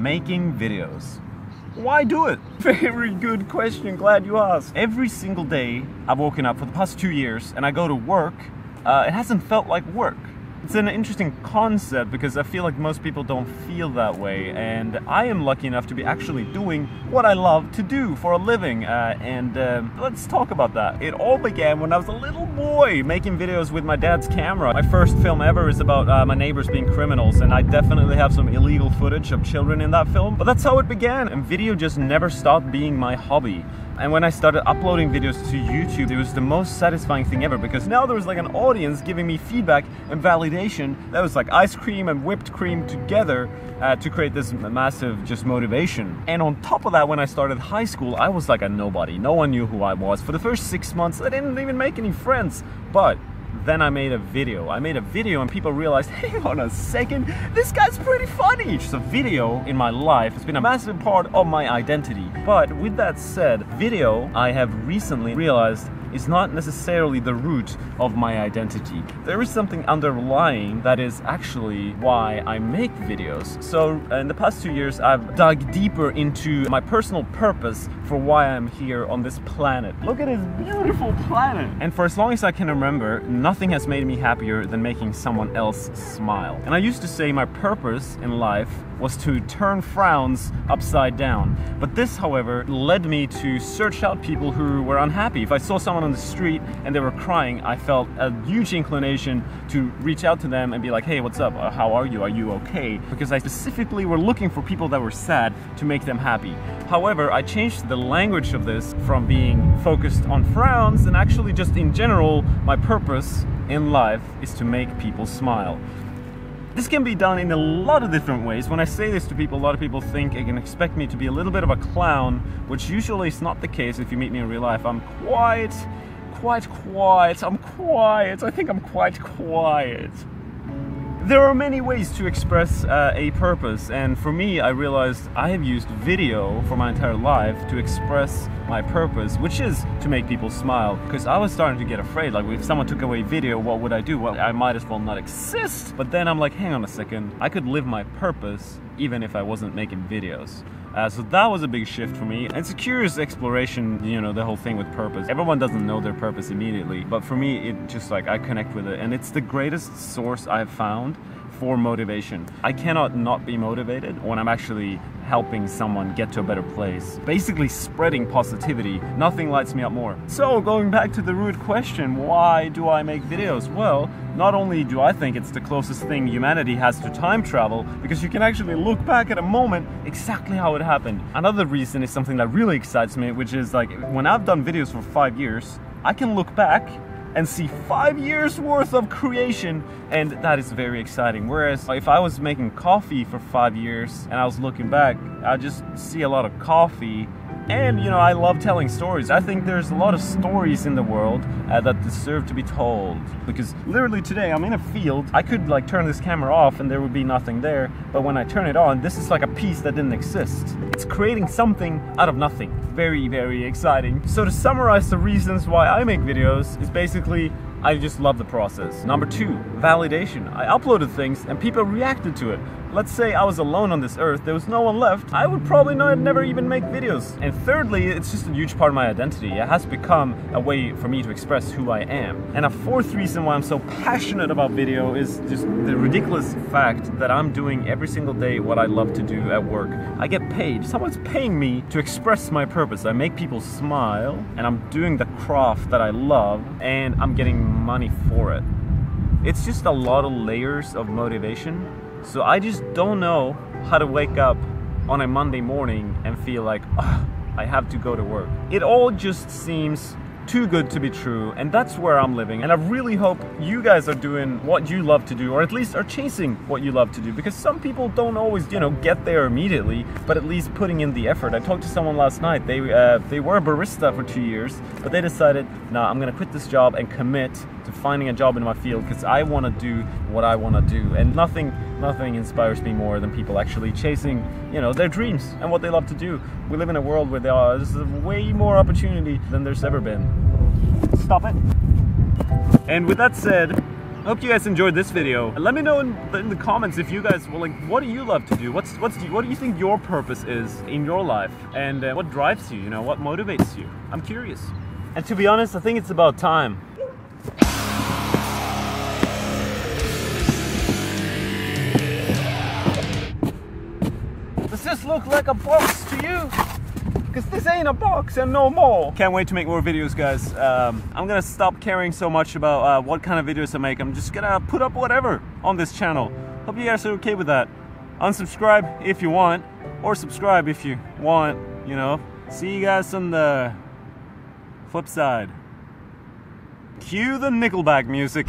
making videos. Why do it? Very good question, glad you asked. Every single day I've woken up for the past 2 years and I go to work, it hasn't felt like work. It's an interesting concept because I feel like most people don't feel that way, and I am lucky enough to be actually doing what I love to do for a living, and let's talk about that. It all began when I was a little boy making videos with my dad's camera. My first film ever is about my neighbors being criminals, and I definitely have some illegal footage of children in that film, but that's how it began, and video just never stopped being my hobby. And when I started uploading videos to YouTube, it was the most satisfying thing ever, because now there was like an audience giving me feedback and validation that was like ice cream and whipped cream together to create this massive just motivation. And on top of that, when I started high school, I was like a nobody. No one knew who I was. For the first 6 months, I didn't even make any friends. But then I made a video. And people realized, hang on a second, this guy's pretty funny. So video in my life has been a massive part of my identity. But with that said, video, I have recently realized, is not necessarily the root of my identity. There is something underlying that is actually why I make videos. So in the past 2 years, I've dug deeper into my personal purpose for why I'm here on this planet. Look at this beautiful planet! And for as long as I can remember, nothing has made me happier than making someone else smile. And I used to say my purpose in life was to turn frowns upside down. But this, however, led me to search out people who were unhappy. If I saw someone on the street and they were crying, I felt a huge inclination to reach out to them and be like, hey, what's up? How are you? Are you okay? Because I specifically were looking for people that were sad to make them happy. However, I changed the language of this from being focused on frowns, and actually just in general, my purpose in life is to make people smile. This can be done in a lot of different ways. When I say this to people, a lot of people think they can expect me to be a little bit of a clown, which usually is not the case if you meet me in real life. I'm quiet. I think I'm quite quiet. There are many ways to express a purpose, and for me, I realized I have used video for my entire life to express my purpose, which is to make people smile. Because I was starting to get afraid, like if someone took away video, what would I do? Well, I might as well not exist. But then I'm like, hang on a second, I could live my purpose even if I wasn't making videos. So that was a big shift for me. It's a curious exploration, you know, the whole thing with purpose. Everyone doesn't know their purpose immediately, but for me, it just like, I connect with it, and it's the greatest source I've found for motivation. I cannot not be motivated when I'm actually helping someone get to a better place. Basically spreading positivity. Nothing lights me up more. So going back to the root question, why do I make videos? Well, not only do I think it's the closest thing humanity has to time travel, because you can actually look back at a moment exactly how it happened. Another reason is something that really excites me, which is like when I've done videos for 5 years, I can look back and see 5 years worth of creation, and that is very exciting. Whereas if I was making coffee for 5 years and I was looking back, I just see a lot of coffee. And you know, I love telling stories. I think there's a lot of stories in the world that deserve to be told. Because literally today I'm in a field. I could like turn this camera off and there would be nothing there. But when I turn it on, this is like a piece that didn't exist. It's creating something out of nothing. Very, very exciting. So to summarize the reasons why I make videos is basically, I just love the process. Number 2, validation. I uploaded things and people reacted to it. Let's say I was alone on this earth, there was no one left, I would probably never even make videos. And thirdly, it's just a huge part of my identity. It has become a way for me to express who I am. And a 4th reason why I'm so passionate about video is just the ridiculous fact that I'm doing every single day what I love to do at work. I get paid. Someone's paying me to express my purpose. I make people smile, and I'm doing the craft that I love, and I'm getting money for it. It's just a lot of layers of motivation. So I just don't know how to wake up on a Monday morning and feel like, oh, I have to go to work. It all just seems too good to be true, and that's where I'm living. And I really hope you guys are doing what you love to do, or at least are chasing what you love to do, because some people don't always, you know, get there immediately, but at least putting in the effort. I talked to someone last night. They were a barista for 2 years, but they decided, nah, I'm gonna quit this job and commit to finding a job in my field, because I want to do what I want to do. And nothing inspires me more than people actually chasing, you know, their dreams and what they love to do. We live in a world where there's way more opportunity than there's ever been. Stop it. And with that said, Hope you guys enjoyed this video. Let me know in the comments if you guys, well, like, what do you love to do? What do you think your purpose is in your life? And what drives you, you know, what motivates you? I'm curious. And to be honest, I think it's about time. Does this look like a box to you? Because this ain't a box and no more. Can't wait to make more videos, guys. I'm gonna stop caring so much about what kind of videos I make. I'm just gonna put up whatever on this channel. Hope you guys are okay with that. Unsubscribe if you want, or subscribe if you want, you know. See you guys on the flip side. Cue the Nickelback music.